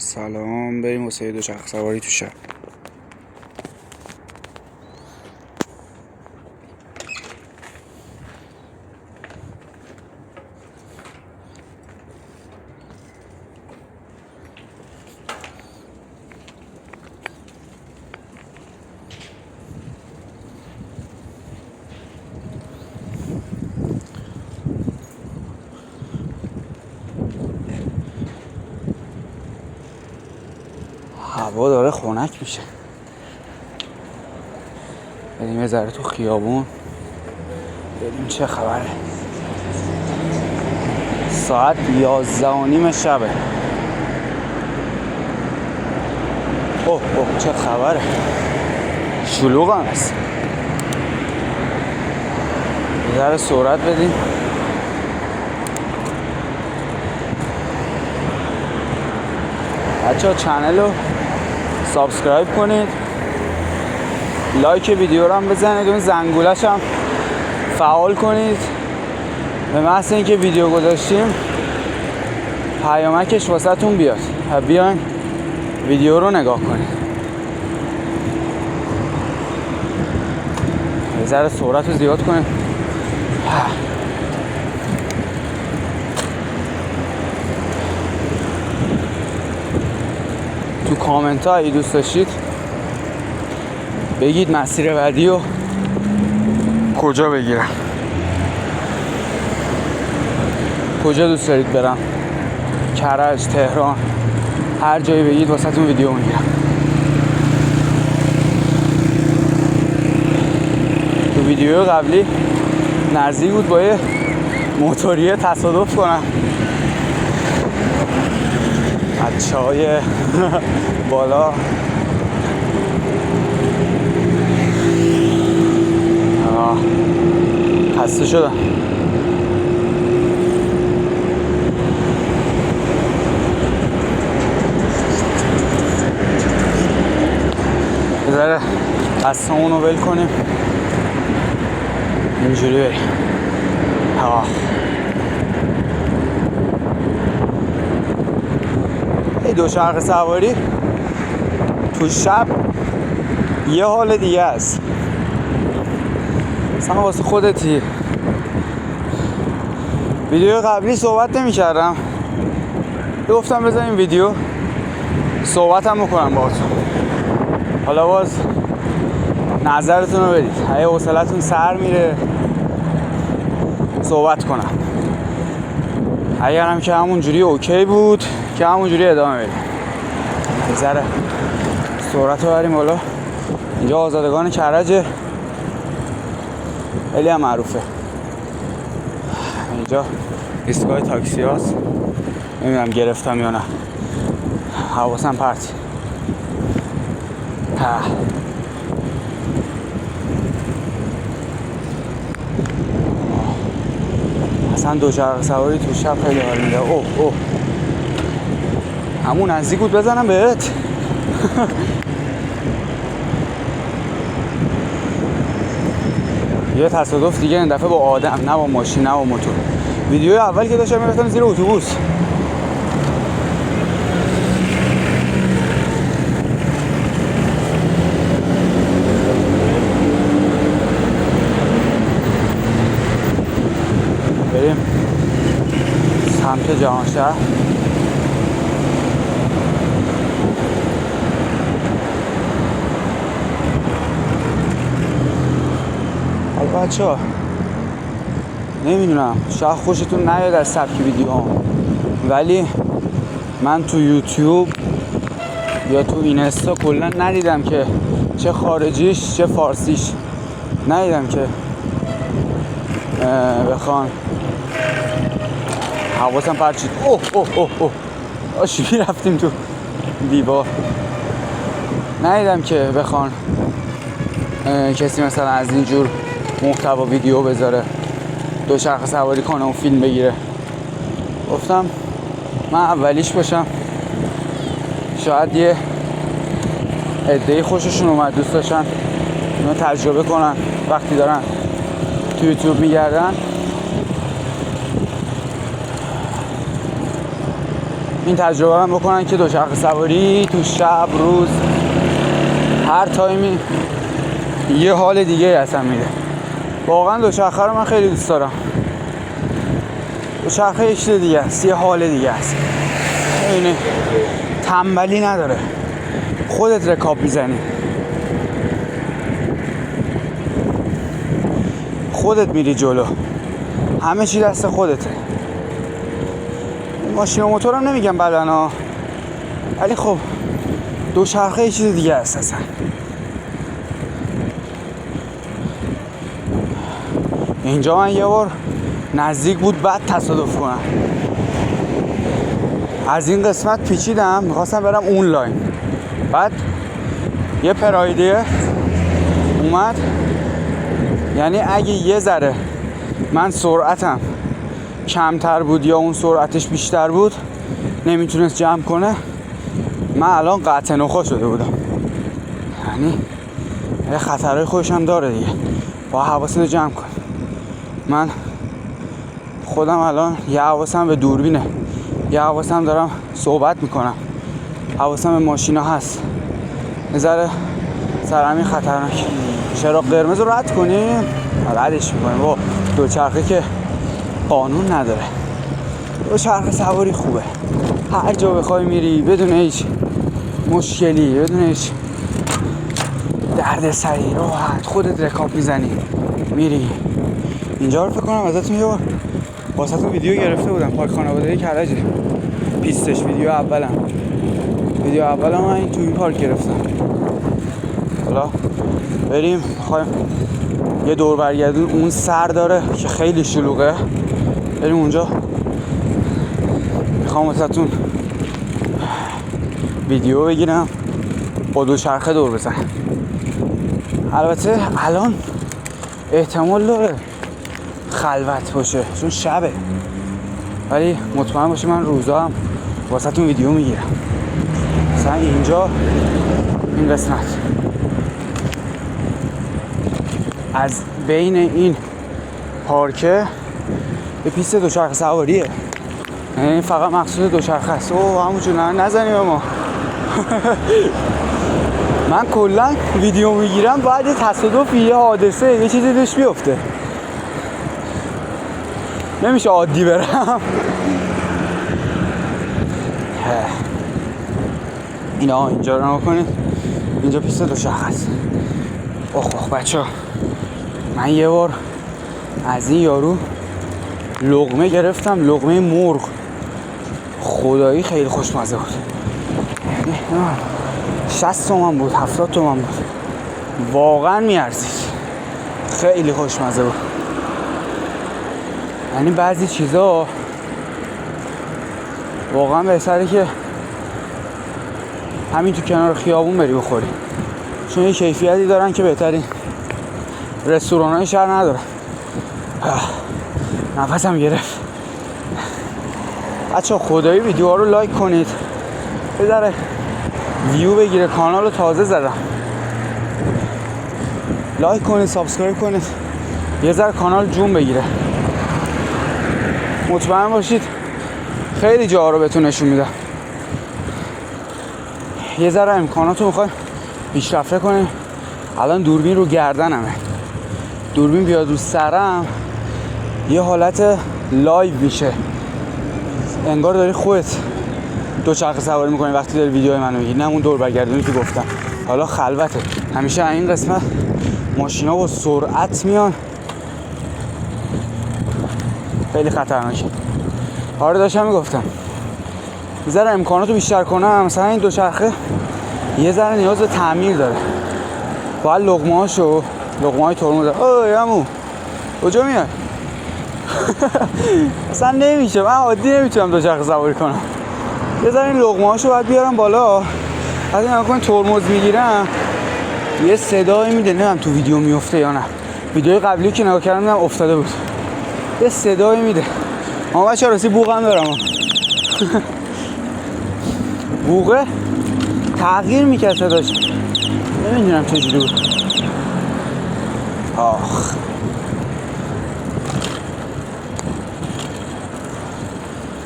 سلام، بریم واسه دوچرخه سواری تو شهر. هوا داره خنک میشه. بریم یه ذره تو خیابون ببینیم چه خبره. ساعت 11:30 شبه. اوه چه خبره. شلوغ هم هست. یه ذره سرعت بدیم. بچه ها چنل رو سابسکرایب کنید، لایک ویدیو رو هم بزنید، اون زنگولش هم فعال کنید. به محض اینکه ویدیو گذاشتیم پیامکش واسه تون بیاد. بیاین ویدیو رو نگاه کنید. یه ذره سرعت رو زیاد کنید. تو کامنت ها اگه دوست داشتید بگید مسیر بعدی رو کجا بگیرم، کجا دوست دارید برم، کرج، تهران، هر جایی بگید واسه تون ویدیو میگیرم. تو ویدیو قبلی نزدیک بود با یه موتوریه تصادف کنم. بچه‌های بالا خسته شدم. یه ذره دستامون رو ول کنیم، اینجوری بریم. دوچرخه سواری تو شب یه حال دیگه است. مثلا واسه خودتی. ویدیو قبلی صحبت نمی کردم، گفتم بذاریم ویدیو صحبت هم بکنم باهاتون. حالا باز نظرتون رو بدید. اگه حوصلتون سر میره صحبت کنم، اگرم که همونجوری اوکی بود که همونجوری ادامه بدیم. یه ذره سرعت رو بریم بالا. اینجا آزادگان کرجه، خیلی هم معروفه. اینجا ایستگاه تاکسی هاست. نمیدونم گرفتم یا نه، حواسم پرت. اصلا دوچرخه سواری تو شب خیلی حال میده. اوه همون نزدیک بود بزنم بهت. یه تصادف دیگه این دفعه با آدم، نه با ماشین، نه با موتور. ویدیو اول که داشتم میرفتم زیر اتوبوس. بریم سمت جهانشهر. بچه ها نمیدونم شاید خوشتون نیاد از سبک ویدیو هم، ولی من تو یوتیوب یا تو اینستا کلا ندیدم که چه خارجیش چه فارسیش ندیدم که بخوان. حواسم پرت شد. اوه آشی رفتیم تو دیوار. ندیدم که بخوان کسی مثلا از اینجور محتوا ویدیو بذاره، دوچرخه سواری کنه و فیلم بگیره. گفتم من اولیش باشم، شاید یه عده‌ای خوششون اومد، دوست داشتن اینو تجربه کنن وقتی دارن تو یوتیوب میگردن. این تجربه هم بکنن که دوچرخه سواری تو شب روز هر تایمی یه حال دیگه اصلا میده. واقعا دوچرخه رو من خیلی دوست دارم. دوچرخه یه چیز دیگه است، یه حال دیگه است. اینه تنبلی نداره، خودت رکاب میزنی، خودت میری جلو، همه چی دست خودته. ماشین و موتور هم نمیگم بدن ولی خب دوچرخه یه چیز دیگه است اصلا. اینجا من یه بار نزدیک بود بعد تصادف کنم. از این قسمت پیچیدم میخواستم برم اون لاین، بعد یه پرایدیه اومد، یعنی اگه یه ذره من سرعتم کمتر بود یا اون سرعتش بیشتر بود نمیتونست جمع کنه، من الان قطع نخواه شده بودم. یعنی یه خطرهای خودش هم داره دیگه، با حواست رو جمع کن. من خودم الان یه حواسم به دوربینه، یه حواسم دارم صحبت میکنم، حواسم به ماشینا هست. یه ذره سر همین خطرناک. چراغ قرمز رو رد کنیم ردش میکنیم. با دوچرخه که قانون نداره. دوچرخه سواری خوبه، هر جا بخوای میری بدون هیچ مشکلی، بدون هیچ دردسری، راحت خودت رکاب میزنی میری. اینجا رو فکر کنم ازتون یه بار واسهتون ویدیو گرفته بودم، پارک خانوادگی کرجه پیستش. ویدیو اولم من این تو این پارک گرفتم. حالا بریم میخوایم یه دور برگردون، اون سر داره که خیلی شلوغه، بریم اونجا. میخوام واسهتون ویدیو بگیرم با دوچرخه دور بزنم. البته الان احتمال داره خلوت باشه چون شبه، ولی مطمئن باشه من روزا هم واسهتون ویدیو میگیرم. مثلا اینجا این قسمت از بین این پارکه به پیست دوچرخه سواریه، یعنی فقط مخصوص دوچرخه است. همونجور نزنیم ما. من کلا ویدیو میگیرم بعد تصادف یه حادثه یه چیزی توش بیفته، نمیشه عادی برم. اینا اینجا رو نکنید، اینجا پیست دوچرخه است. اخ بچه، من یه بار از این یارو لقمه گرفتم، لقمه مرغ، خدایی خیلی خوشمزه بود. 60 تومن بود، 70 تومن بود، واقعا میارزید، خیلی خوشمزه بود. یعنی بعضی چیزا واقعا بهتره که همین تو کنار خیابون بری بخوری، چون یه کیفیتی دارن که بهترین رستوران‌های شهر نداره. نفسم گرفت. بچه خدایی ویدیوها رو لایک کنید، یه ذره ویو بگیره، کانال رو تازه زدم. لایک کنید، سابسکرایب کنید، یه ذره کانال جون بگیره. مطمئن باشید خیلی جاها رو بهتون نشون میدم. یه ذره امکانات رو میخوایم پیشرفته کنیم. الان دوربین رو گردنمه، دوربین بیاد رو سرم یه حالت لایو میشه، انگار داری خودت دوچرخه سواری میکنی وقتی داری ویدیوهای منو میگیری، نه اون دور برگردونی که گفتم. حالا خلوته، همیشه این قسمت ماشینا با سرعت میان، خیلی خطرناکه. آره داشتم میگفتم یه ذره امکاناتو بیشتر کنم. مثلا این دوچرخه یه ذره نیاز به تعمیر داره، باید لقمه‌هاشو، لقمه‌های ترمز. اوه عمو کجا میای؟ اصلا نمیشه، من عادی نمیتونم دوچرخه سواری کنم. یه ذره این لقمه‌هاشو باید بیارم بالا. از این نگاه ترمز میگیرم یه صدایی میده، نمیدونم تو ویدیو میفته یا نه. ویدیوی قبلی که نگاه کردم دیدم افتاده بود، یه صدایی میده. اما بچه راستی بوق هم دارم. بوقه تغییر میکرد صداش، نمیدونم چجوری بود. آخ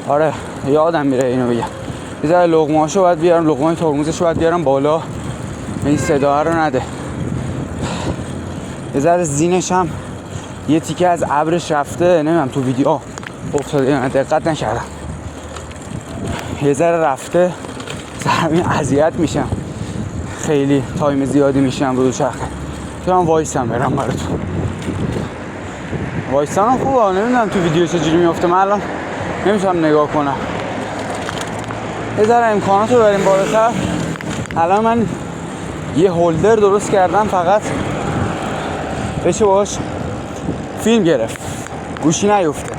آره یادم میره اینو بگم. یه ذره لقمه‌هاشو باید بیارم، لقمه‌های ترمزشو باید بیارم بالا، این صدا رو نده. یه ذره زینش هم یه تیکه از ابرش رفته، نمیدونم تو ویدیو افتاده یا نه، دقت نکردم. یه ذره رفته، همین اذیت میشم، خیلی تایم زیادی میشم رو دوچرخه. تو هم وایسم برم براتون. وایسان هم خوبه، نمیدونم تو ویدیو چجوری میفته، من الان نمیتونم نگاه کنم. یه ذره امکانات رو بریم بالاتر. الان من یه هولدر درست کردم فقط بشه باش فیلم گرفت، گوشی نیفته.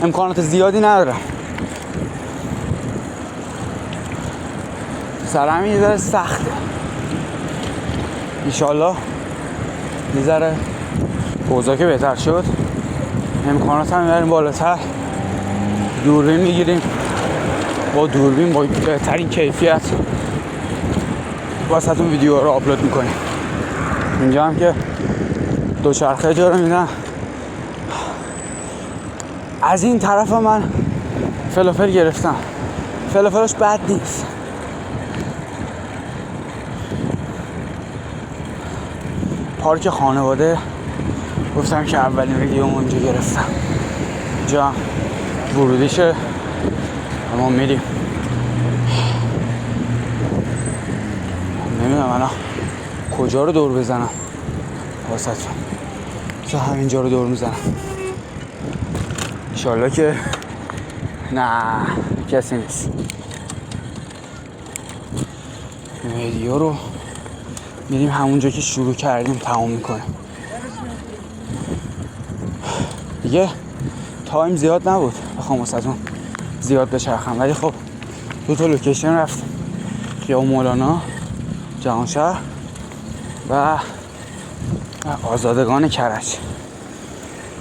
امکانات زیادی ندارم، سر همین یه ذره سخته. انشالله یه ذره اوضاع که بهتر شد امکانات هم میبریم بالاتر، دوربین میگیریم، با دوربین با بهترین کیفیت واسهتون ویدیو رو آپلود میکنیم. اینجا هم که دوچرخه جا رو میدم. از این طرف من فلافل گرفتم، فلافلش بد نیست. پارک خانواده گفتم که اولین ویدیوم اونجا گرفتم. جا ورودیشه، ما میریم. نمیدونم الان کجا رو دور بزنم واسه تو، همینجا رو دور میزنم. انشالله که نه کسی نیست. ویدیو رو میریم همونجا که شروع کردیم تمام میکنیم. دیگه تایم زیاد نبود بخوام واسهتون زیاد بچرخم، ولی خب دو تا لوکیشن رفتیم، خیابون مولانا، جهانشهر و آزادگان کرج.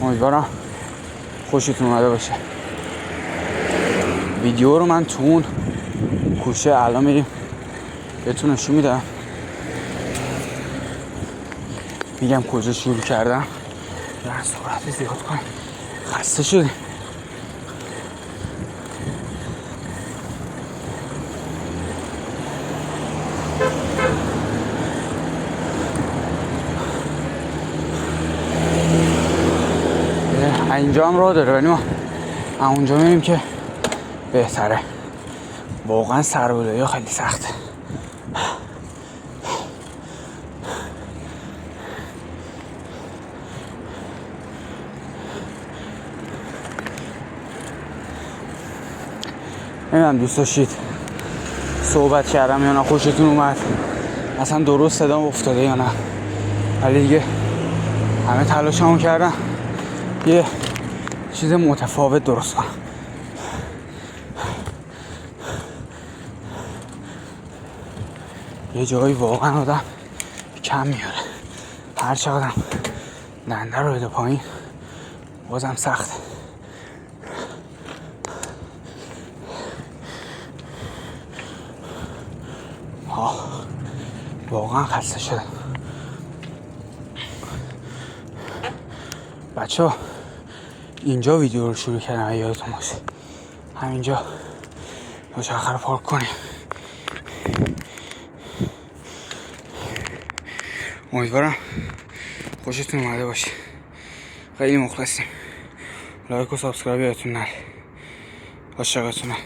امیدوارم خوشتون اومده باشه. ویدیو رو من تو اون کوچه الان میریم بهتون نشون میدم، میگم کجا شروع کردم. یه سرعت زیاد کنیم، خسته شدیم. اینجا هم راه داره ولی ما اونجا میریم که بهتره. واقعا سربالایی ها خیلی سخته. نمیدونم دوست داشتید صحبت کردم یا نه، خوشتون اومد، اصلا درست صدام افتاده یا نه، ولی دیگه همه تلاشمو کردم یه چیز متفاوت درست کنم. یه جایی واقعا آدم کم میاره، هر چقدر دنده رو بده پایین بازم سخته. واقعا خسته شدم. بچه اینجا ویدیو رو شروع کردم، یادتون باشه همینجا دوچرخه رو پارک کنیم. امیدوارم خوشتون اومده باشه. خیلی مخلصیم. لایک و سابسکرایب یادتون نره. عاشقتونم.